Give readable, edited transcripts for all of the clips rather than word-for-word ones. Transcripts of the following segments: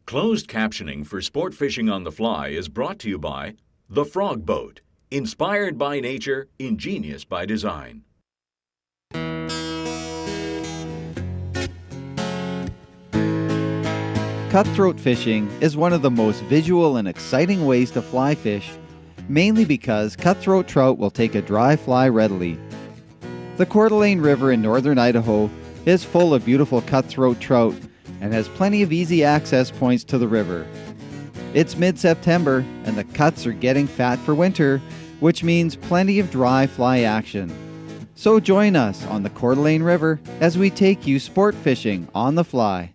Closed captioning for sport fishing on the fly is brought to you by The Frog Boat, inspired by nature, ingenious by design. Cutthroat fishing is one of the most visual and exciting ways to fly fish, mainly because cutthroat trout will take a dry fly readily. The Coeur D'Alene River in northern Idaho is full of beautiful cutthroat trout and has plenty of easy access points to the river. It's mid-September and the cuts are getting fat for winter, which means plenty of dry fly action. So join us on the Coeur D'Alene River as we take you sport fishing on the fly.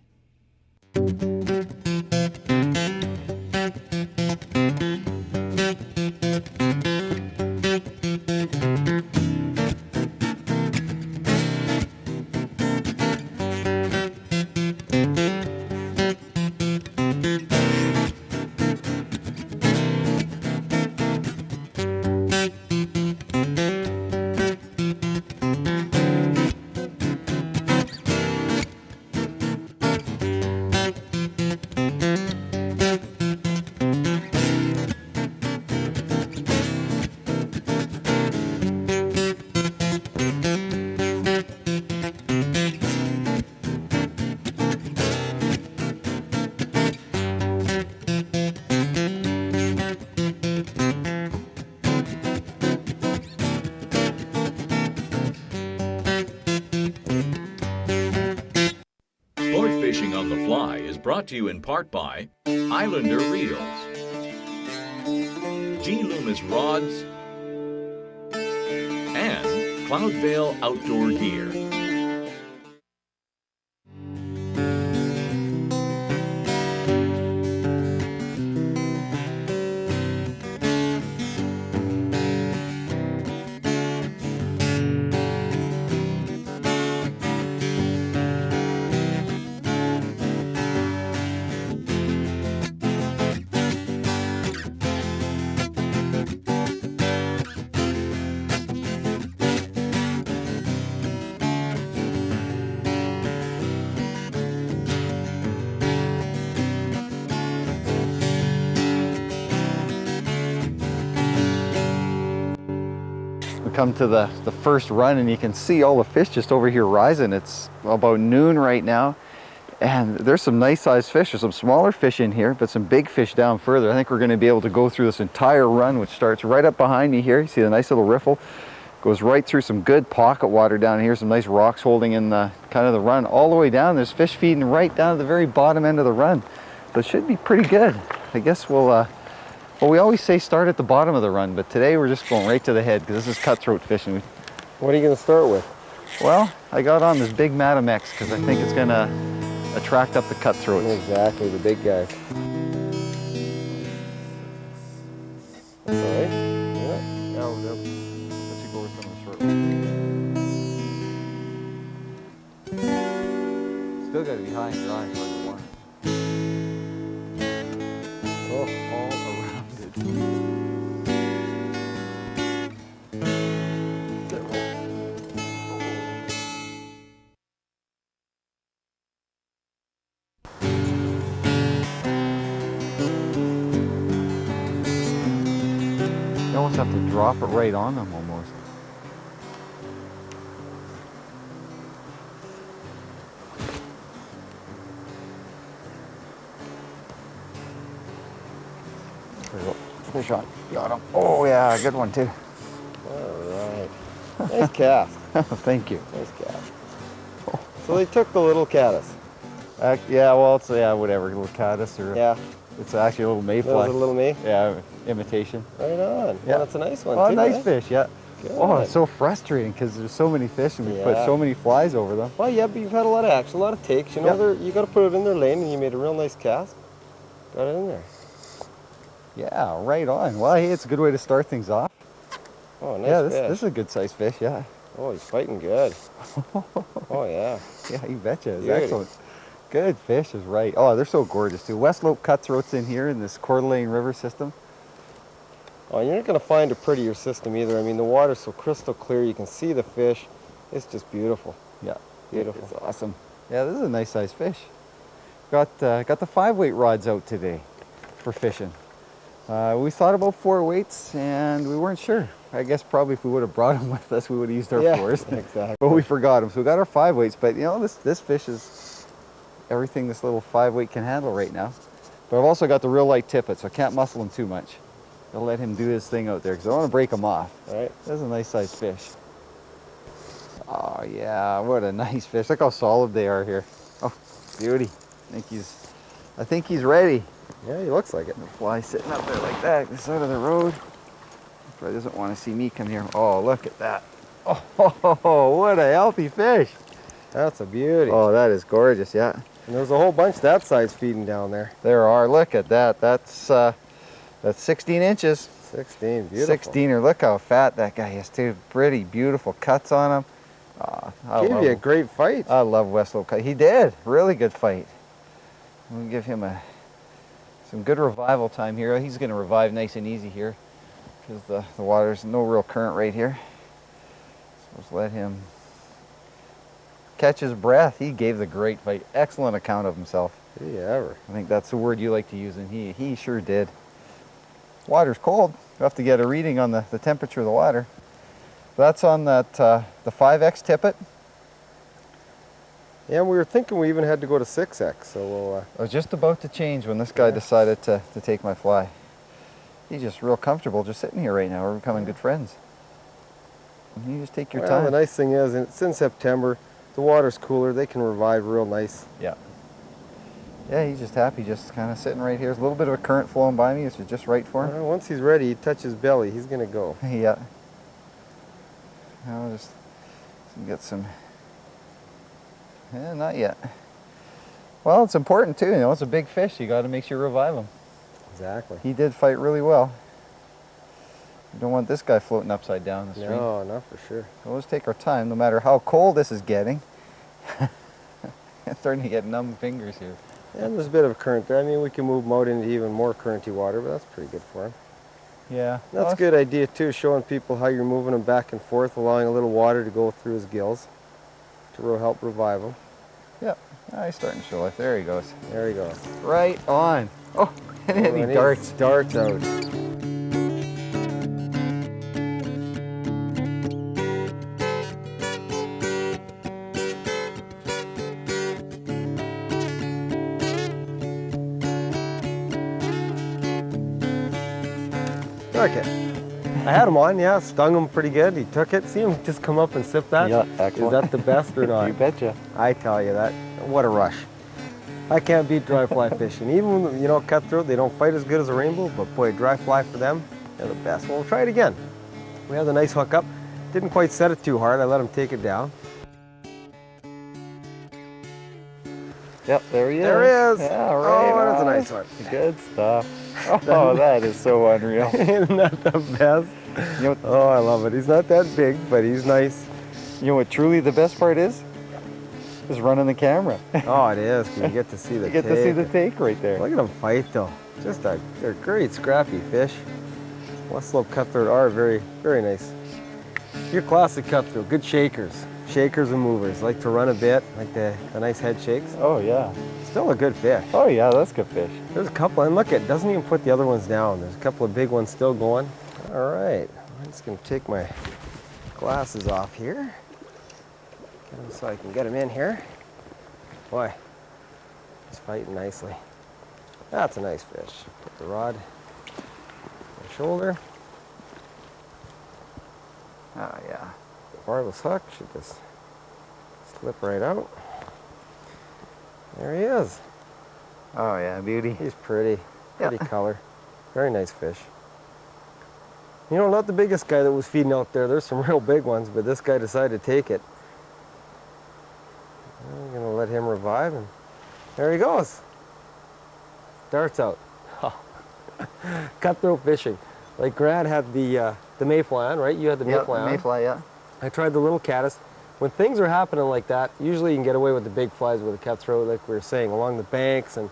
Sport fishing on the fly is brought to you in part by Islander Reels, G. Loomis Rods, and Cloudvale Outdoor Gear. Come to the first run and you can see all the fish just over here rising. It's about noon right now and there's some nice sized fish. There's some smaller fish in here, but some big fish down further. I think we're going to be able to go through this entire run, which starts right up behind me here. You see the nice little riffle, goes right through some good pocket water down here, some nice rocks holding in the kind of the run all the way down. There's fish feeding right down to the very bottom end of the run, so it should be pretty good. I guess well, we always say start at the bottom of the run, but today we're just going right to the head because this is cutthroat fishing. What are you going to start with? Well, I got on this big Matamex because I think it's going to attract up the cutthroats. Exactly, the big guys. That's all right. Yeah. Yeah, we'll let you go with some of the short ones. Still got to be high and dry so I can warm. Oh, all around it. You almost have to drop it right on them almost. There we go. Fish on. Got him. Oh yeah, good one too. All right. Nice cast. Thank you. Nice cast. So they took the little caddis. Yeah, well, it's whatever, little caddis or Yeah. it's actually a little mayfly. That was a little me. Yeah, imitation. Right on. Yeah, that's a nice one. Oh, too, nice eh? fish. Yeah. Good. Oh, it's so frustrating because there's so many fish and we put Yeah. so many flies over them. Well, yeah, but you've had a lot of action, a lot of takes. You know, you got to put it in their lane, and you made a real nice cast. Got it in there. Yeah, right on. Well, hey, it's a good way to start things off. Oh, nice Yeah, fish. this is a good sized fish. Yeah. Oh, he's fighting good. Oh, yeah. Yeah, you betcha. It's Beauty. excellent. Good fish is right. Oh, they're so gorgeous too. Westlope cutthroats in here in this Coeur D'Alene River system. Oh, you're not going to find a prettier system either. I mean, the water's so crystal clear. You can see the fish. It's just beautiful. Yeah. Beautiful. It's awesome. Yeah, this is a nice sized fish. Got the 5-weight rods out today for fishing. We thought about 4 weights and we weren't sure. I guess probably if we would have brought them with us, we would have used our 4s. Exactly. But we forgot them, so we got our 5 weights. But you know, this fish is everything this little 5-weight can handle right now. But I've also got the real light tippet, so I can't muscle him too much. I'll let him do his thing out there because I don't want to break him off. All right. That's a nice sized fish. Oh yeah, what a nice fish. Look how solid they are here. Oh, beauty. I think he's ready. Yeah, he looks like it. The fly sitting up there like that, this side of the road. Probably doesn't want to see me come here. Oh, look at that. Oh, what a healthy fish. That's a beauty. Oh, that is gorgeous, yeah. And there's a whole bunch that size feeding down there. There are, look at that. That's 16 inches. 16, beautiful. 16, or look how fat that guy is too. Pretty beautiful cuts on him. Gave you a great fight. I love Westlow cut. He did, really good fight. We'll give him some good revival time here. He's going to revive nice and easy here because the water's no real current right here. So let's let him catch his breath. He gave the great fight. Excellent account of himself. Did he ever? I think that's the word you like to use, and he sure did. Water's cold. We'll have to get a reading on the temperature of the water. That's on that the 5X tippet. Yeah, we were thinking we even had to go to 6X, so we'll... I was just about to change when this guy decided to take my fly. He's just real comfortable just sitting here right now. We're becoming good friends. And you just take your time. The nice thing is, it's in September, the water's cooler, they can revive real nice. Yeah. Yeah, he's just happy, just kind of sitting right here. There's a little bit of a current flowing by me, which is just right for him. Once he's ready, he touches belly, he's going to go. Yeah. I'll just get some... Yeah, not yet. Well, it's important too, you know, it's a big fish. You got to make sure you revive him. Exactly. He did fight really well. You don't want this guy floating upside down the stream. No, not for sure. So let's take our time, no matter how cold this is getting. It's starting to get numb fingers here. And there's a bit of current there. I mean, we can move him out into even more currenty water, but that's pretty good for him. Yeah. That's a good idea too, showing people how you're moving him back and forth, allowing a little water to go through his gills to help revive him. Yep. He's starting to show life. There he goes. There he goes. Right on. Oh, and he darts. Darts out. Okay. I had him on, yeah, stung him pretty good. He took it. See him just come up and sip that? Yeah, excellent. Is that the best or not? You betcha. I tell you that. What a rush. I can't beat dry fly fishing. Even when, you know, cutthroat, they don't fight as good as a rainbow, but boy, dry fly for them, they're the best. Well, we'll try it again. We had a nice hook up. Didn't quite set it too hard. I let him take it down. Yep, there he is. There he is. Yeah, right. Oh, that's a nice one. Good stuff. Oh, that is so unreal. Isn't that the best? You know, Oh, I love it. He's not that big, but he's nice. you know what truly the best part is? Is running the camera. Oh, it is, 'cause you get to see the You get to see the take right there. Look at them fight, though. They're great scrappy fish. Westlow cutthroat are very, very nice. Your classic cutthroat, good shakers. Shakers and movers. Like to run a bit, like the nice head shakes. Oh, yeah. Still a good fish. Oh, yeah, that's good fish. There's a couple, and look, it doesn't even put the other ones down. There's a couple of big ones still going. All right, I'm just gonna take my glasses off here. Get 'em so I can get them in here. Boy, he's fighting nicely. That's a nice fish. Put the rod on the shoulder. Oh, yeah. Barbless hook should just slip right out. There he is. Oh, yeah, beauty. He's pretty color. Very nice fish. You know, not the biggest guy that was feeding out there. There's some real big ones, but this guy decided to take it. I'm gonna let him revive, and there he goes. Darts out. Cutthroat fishing. Like Grant had the mayfly on, right? You had the mayfly on. Mayfly, yeah. I tried the little caddis. When things are happening like that, usually you can get away with the big flies with a cutthroat, like we were saying, along the banks and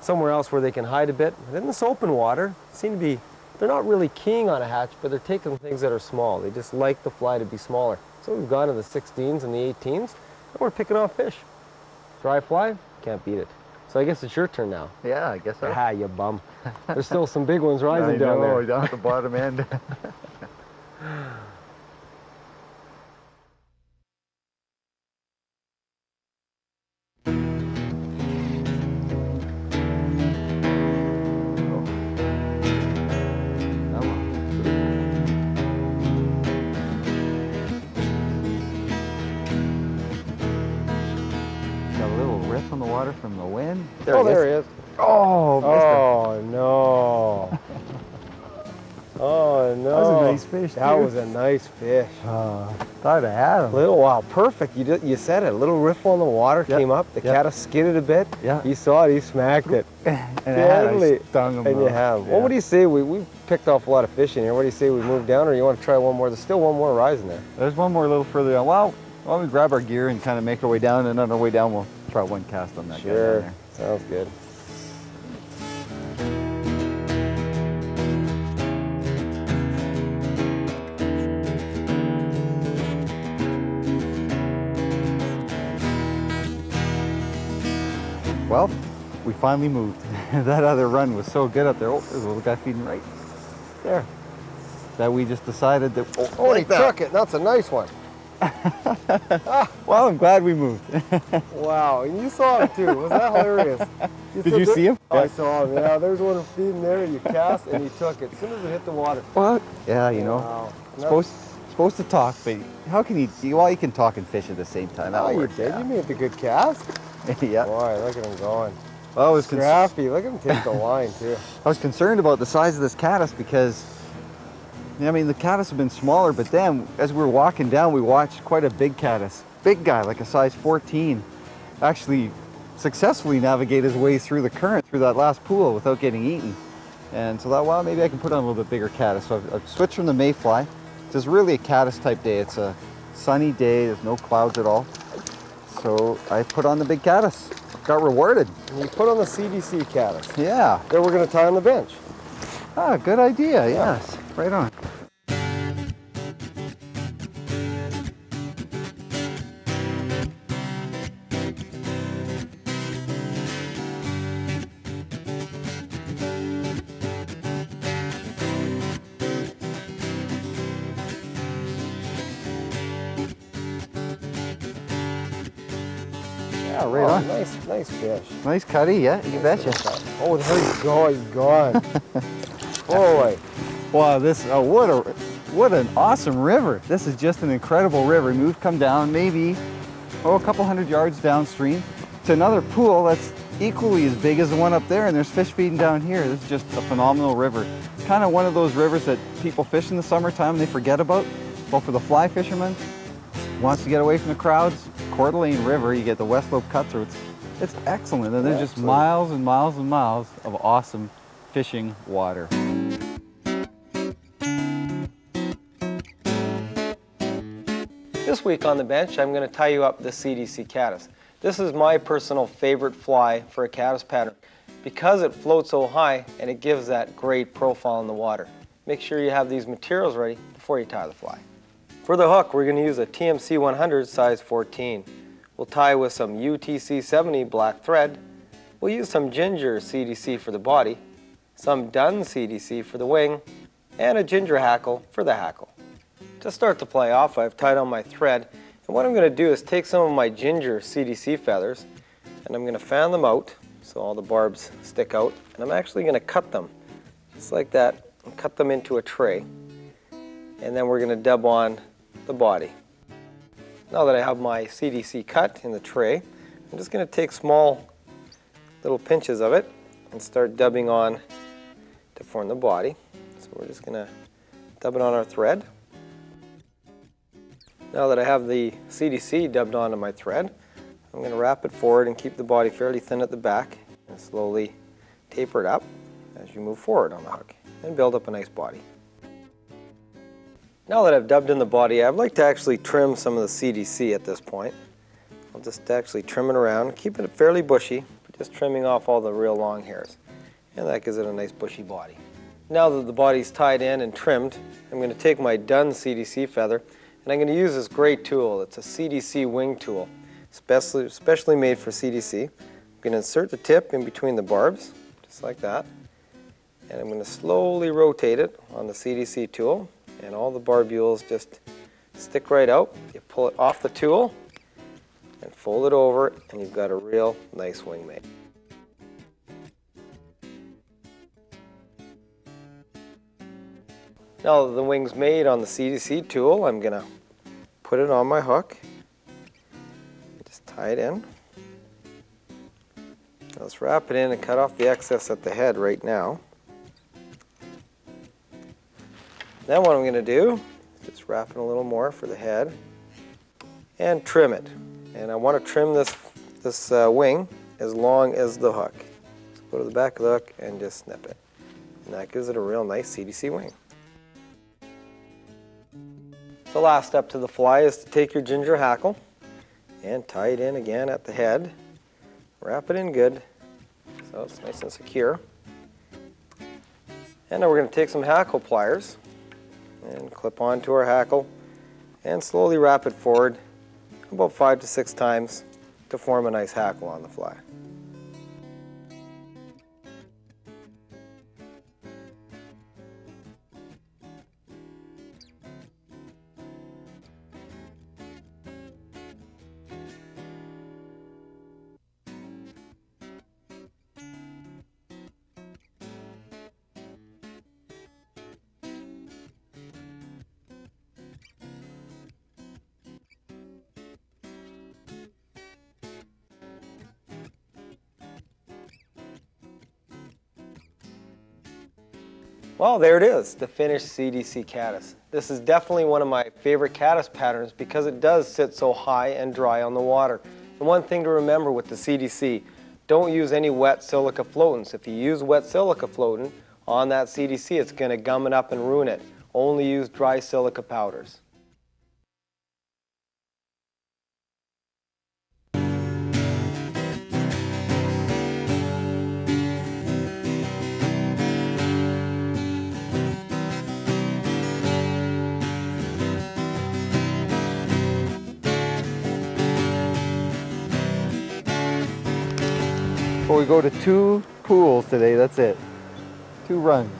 somewhere else where they can hide a bit. But in this open water, seem to be, they're not really keying on a hatch, but they're taking things that are small. They just like the fly to be smaller. So we've gone to the 16s and the 18s, and we're picking off fish. Dry fly, can't beat it. So I guess it's your turn now. Yeah, I guess so. Ah, you bum. There's still some big ones rising I down know, there. down at the bottom end. Got a little riff on the water from the wind. Oh, there he is. Oh, Oh, no. Oh, no. That was a nice fish, That too. was a nice fish. thought I had him. Little, wow, perfect. You said it. A little riffle on the water came up. The caddis skidded a bit. Yeah. He saw it. He smacked it. And Deadly. I stung him. And you though. have. Yeah. Well, what do you say? We picked off a lot of fish in here. What do you say we move down, or you want to try one more? There's still one more rising there. There's one more a little further down. Well, why don't we grab our gear and kind of make our way down, and on our way down we'll try one cast on that guy down Sure. there. Sounds good. Well, we finally moved. That other run was so good up there. Oh, there's a little guy feeding right there. That we just decided that. Oh, he took it. That's a nice one. Well, I'm glad we moved. Wow, and you saw him too. Was that hilarious? Did you see him? I saw him, yeah. There's one feeding there, you cast, and he took it as soon as it hit the water. What? Yeah, you know. Wow. Supposed to talk, but how can you? Well, you can talk and fish at the same time. Oh, That you works, did. You made the good cast. Yeah. Boy, look at him going. Well, I was Scrappy. Look at him take the line too. I was concerned about the size of this caddis because, I mean, the caddis have been smaller, but then as we were walking down, we watched quite a big caddis, big guy, like a size 14, actually successfully navigate his way through the current through that last pool without getting eaten. And so I thought, well, maybe I can put on a little bit bigger caddis. So I've switched from the mayfly. It's really a caddis type day. It's a sunny day. There's no clouds at all. So I put on the big caddis. Got rewarded. And you put on the CDC caddis. Yeah. Then we're going to tie on the bench. Ah, good idea. Yes. Right on. Yeah, right on. Nice fish. Nice cutty, yeah, you betcha. Oh, there you go. He's gone. Boy. Wow, this what an awesome river. This is just an incredible river. We've come down maybe a couple hundred yards downstream to another pool that's equally as big as the one up there, and there's fish feeding down here. This is just a phenomenal river. Kind of one of those rivers that people fish in the summertime and they forget about. Well, for the fly fisherman, wants to get away from the crowds, Coeur D'Alene River, you get the West Slope Cutthroats. It's excellent, and there's just miles and miles and miles of awesome fishing water. This week on the bench, I'm going to tie you up the CDC caddis. This is my personal favorite fly for a caddis pattern because it floats so high and it gives that great profile in the water. Make sure you have these materials ready before you tie the fly. For the hook, we're going to use a TMC 100 size 14. We'll tie with some UTC 70 black thread. We'll use some ginger CDC for the body, some dun CDC for the wing, and a ginger hackle for the hackle. To start the fly off, I've tied on my thread, and what I'm going to do is take some of my ginger CDC feathers and I'm going to fan them out so all the barbs stick out, and I'm actually going to cut them just like that and cut them into a tray, and then we're going to dub on the body. Now that I have my CDC cut in the tray, I'm just going to take small little pinches of it and start dubbing on to form the body. So we're just going to dub it on our thread. Now that I have the CDC dubbed onto my thread, I'm going to wrap it forward and keep the body fairly thin at the back and slowly taper it up as you move forward on the hook and build up a nice body. Now that I've dubbed in the body, I'd like to actually trim some of the CDC at this point. I'll just actually trim it around, keeping it fairly bushy, but just trimming off all the real long hairs. And that gives it a nice bushy body. Now that the body's tied in and trimmed, I'm going to take my dun CDC feather and I'm going to use this great tool. It's a CDC wing tool, specially made for CDC. I'm I'm going to insert the tip in between the barbs, just like that. And I'm going to slowly rotate it on the CDC tool, and all the barbules just stick right out. You pull it off the tool and fold it over, and you've got a real nice wing made. Now that the wing's made on the CDC tool, I'm going to put it on my hook. Just tie it in. Now let's wrap it in and cut off the excess at the head right now. Then what I'm going to do is just wrap it a little more for the head and trim it. And I want to trim this wing as long as the hook. So go to the back of the hook and just snip it. And that gives it a real nice CDC wing. The last step to the fly is to take your ginger hackle and tie it in again at the head. Wrap it in good so it's nice and secure. And now we're going to take some hackle pliers and clip onto our hackle and slowly wrap it forward about 5 to 6 times to form a nice hackle on the fly. Well, there it is, the finished CDC caddis. This is definitely one of my favorite caddis patterns because it does sit so high and dry on the water. And one thing to remember with the CDC, don't use any wet silica floatants. If you use wet silica floatant on that CDC, it's going to gum it up and ruin it. Only use dry silica powders. Well, we go to 2 pools today, that's it. 2 runs.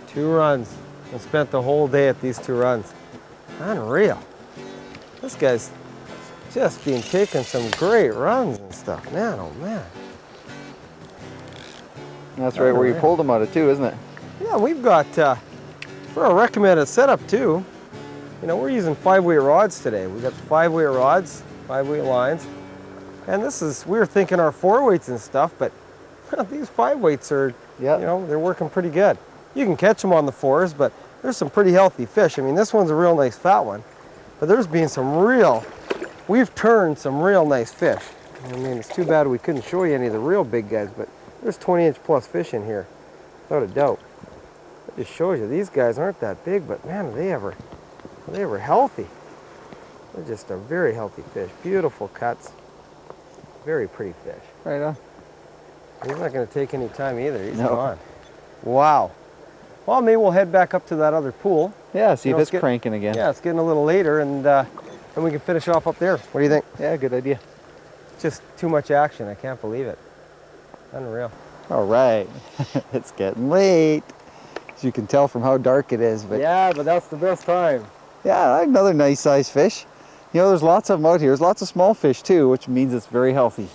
2 runs. I spent the whole day at these 2 runs. Unreal. This guy's just been taking some great runs and stuff. Man, oh man. That's right where you pulled them out of too, isn't it? Yeah, we've got, for a recommended setup too, you know, we're using 5-weight rods today. We got 5-weight rods, 5-weight lines. And this is, we were thinking our 4-weights and stuff, but these 5-weights are, yep, you know, they're working pretty good. You can catch them on the 4s, but there's some pretty healthy fish. I mean, this one's a real nice fat one, but there's been some real, we've turned some real nice fish. I mean, it's too bad we couldn't show you any of the real big guys, but there's 20-inch plus fish in here, without a doubt. It just shows you, these guys aren't that big, but man, are they ever healthy. They're just a very healthy fish. Beautiful cuts. Very pretty fish. Right on. He's not going to take any time either. He's gone. Wow. Well, maybe we'll head back up to that other pool. Yeah, see if it's cranking again. Yeah, it's getting a little later, and then we can finish off up there. What do you think? Yeah, good idea. Just too much action. I can't believe it. Unreal. All right. It's getting late, as you can tell from how dark it is. But yeah, but that's the best time. Yeah, another nice sized fish. You know, there's lots of them out here. There's lots of small fish too, which means it's very healthy.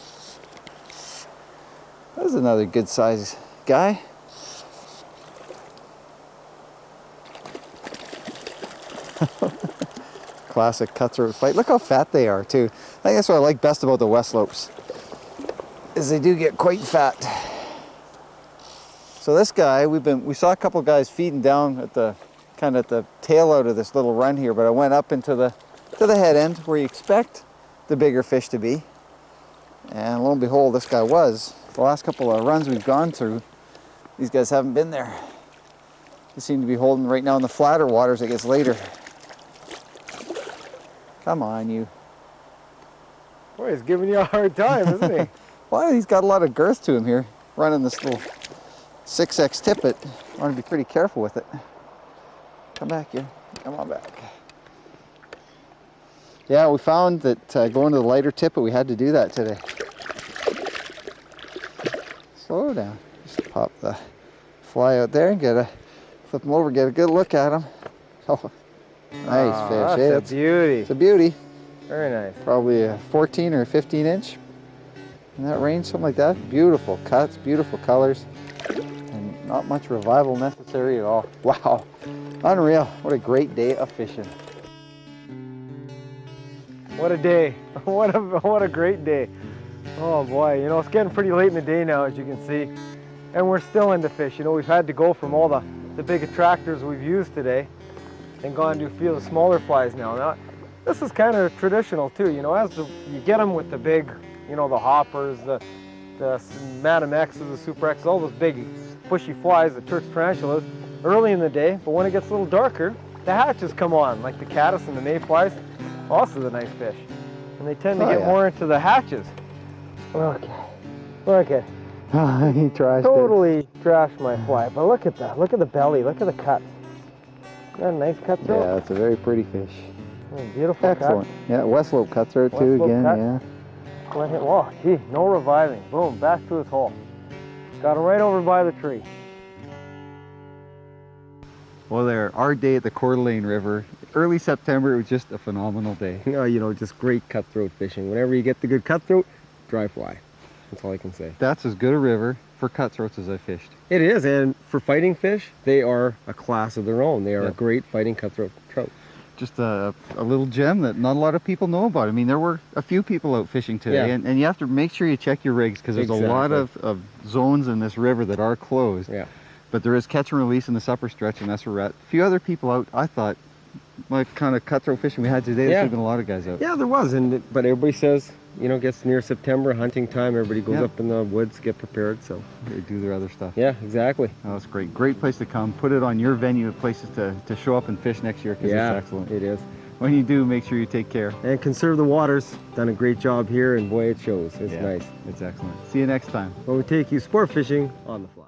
There's another good size guy. Classic cutthroat fight. Look how fat they are too. I think that's what I like best about the West Slopes, is they do get quite fat. So this guy, we saw a couple guys feeding down at the kind of at the tail out of this little run here, but I went up into the head end where you expect the bigger fish to be, and lo and behold, this guy was. The last couple of runs we've gone through, these guys haven't been there. They seem to be holding right now in the flatter waters. It gets later. Come on, you. Boy, he's giving you a hard time, isn't he? Well, he's got a lot of girth to him here, running this little 6X tippet. I want to be pretty careful with it. Come back here. Come on back. Yeah, we found that going to the lighter tippet, we had to do that today. slow down. Just pop the fly out there and flip them over, get a good look at them. Oh, nice fish. That's a beauty. It's a beauty. Very nice. Probably a 14 or 15 inch in that range, something like that. Beautiful cuts, beautiful colors, and not much revival necessary at all. Wow, unreal. What a great day of fishing. What a day. What a great day. Oh boy, you know, it's getting pretty late in the day now, as you can see, and we're still into fish. You know, we've had to go from all the big attractors we've used today and gone to a few of the smaller flies now. This is kind of traditional too, you know, as you get them with the big, you know, the hoppers, the Madam X's, the Super X's, all those big bushy flies, the Turk's tarantulas, early in the day. But when it gets a little darker, the hatches come on, like the caddis and the mayflies, also the nice fish. And they tend to get more into the hatches. Okay, look at He tries totally trashed my fly, but look at that. Look at the belly, look at the cut. Isn't that a nice cutthroat? Yeah, it's a very pretty fish. Beautiful. Excellent. Cut. Yeah, Westlope cutthroat too again. Cut. Yeah. Let him, oh, gee, no reviving. Boom, back to his hole. Got him right over by the tree. Well, there, our day at the Coeur D'Alene River. Early September, it was just a phenomenal day. You know, just great cutthroat fishing. Whenever you get the good cutthroat, dry fly. That's all I can say. That's as good a river for cutthroats as I fished. It is, and for fighting fish, they are a class of their own. They are a great fighting cutthroat trout. Just a little gem that not a lot of people know about. I mean, there were a few people out fishing today, and you have to make sure you check your rigs because there's a lot of zones in this river that are closed. Yeah. But there is catch and release in the upper stretch, and that's where we're at. A few other people out. I thought, like kind of cutthroat fishing we had today, there should have been a lot of guys out. Yeah, there was, but everybody says, you know, gets near September, hunting time, everybody goes up in the woods, get prepared, so. They do their other stuff. Yeah, exactly. Oh, that's great. Great place to come. Put it on your venue of places to show up and fish next year because it's excellent. It is. When you do, make sure you take care. And conserve the waters. Done a great job here, and boy, it shows. It's nice. It's excellent. See you next time. Well, we take you sport fishing on the fly.